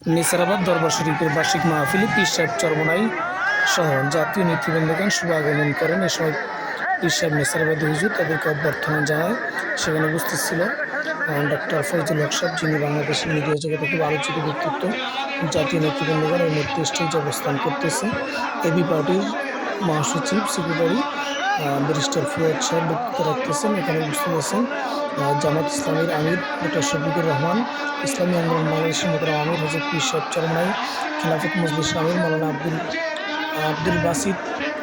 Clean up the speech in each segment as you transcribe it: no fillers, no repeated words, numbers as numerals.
নেসারাবাদ দরবার শরীফের বার্ষিক মাহফিলে পীর সাহেব চরমোনাই সহ জাতীয় নেতৃবৃন্দগণ শুভ আগমন করেন। এ সময় পীর সাহেব নেসারাবাদী হুজুর তাদেরকে অভ্যর্থনা জানায়। সেখানে উপস্থিত ছিল ডক্টর ফজলুল হক সাহেব, যিনি বাংলাদেশের মিডিয়া জগতে খুব আলোচিত ব্যক্তিত্ব। জাতীয় নেতৃবৃন্দগণ এর মধ্যে স্টেজে অবস্থান করতেছে। এবি পার্টির মহাসচিব সেক্রেটারি ব্যারিস্টার ফুয়াদ সাহেব বক্তৃতা রাখতেছেন। এখানে উপস্থিত আছেন জামাত ইসলামীর আমির ডক্টর শফিকুর রহমান, ইসলামী আন্দোলন বাংলাদেশের মোহতারাম আমির হযরত পীর সাহেব চরমোনাই, খেলাফত মজলিসের আমির মাওলানা আব্দুল বাসিত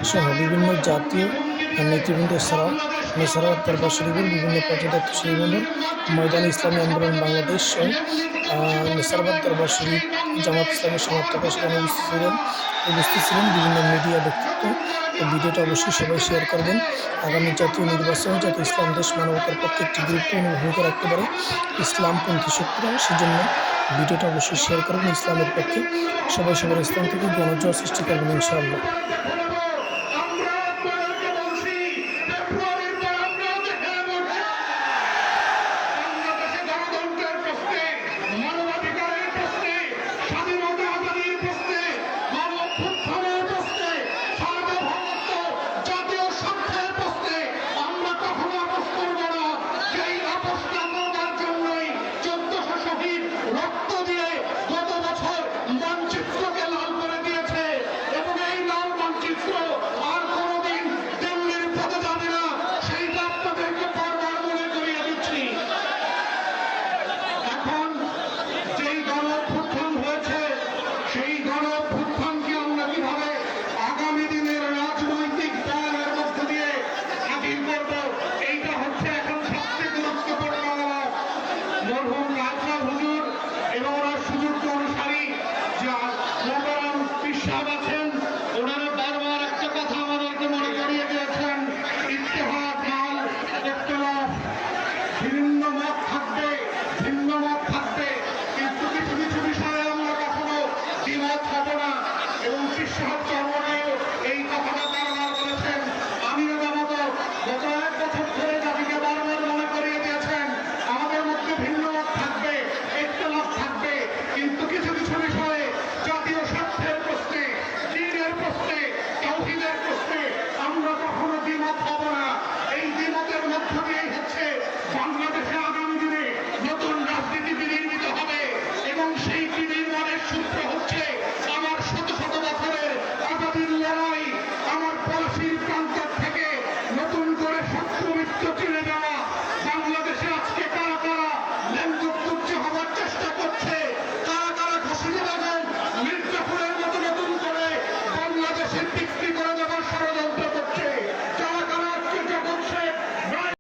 সহ বিভিন্ন জাতীয় নেতৃবৃন্দ ছাড়াও নেসারাবাদ দরবার শরীফের বিভিন্ন পর্যটক শ্রেণীবৃন্দ, ময়দানে ইসলামী আন্দোলন বাংলাদেশ সহ নেসারাবাদ দরবার শরীফ জামাত ইসলামের সমর্থকরা সেখানে উপস্থিত ছিলেন বিভিন্ন মিডিয়া ব্যক্তিত্ব। এই ভিডিওটা অবশ্যই সবাই শেয়ার করবেন। আগামী জাতীয় নির্বাচনে যাতে ইসলাম দেশ মানবতার পক্ষে একটি গুরুত্বপূর্ণ ভূমিকা রাখতে পারে ইসলামপন্থী শক্তিরা, সেজন্য ভিডিওটা অবশ্যই শেয়ার করবেন। ইসলামের পক্ষে সবাই সবার স্থান থেকে গণজোয়ার সৃষ্টি করবেন ইনশাআল্লাহ।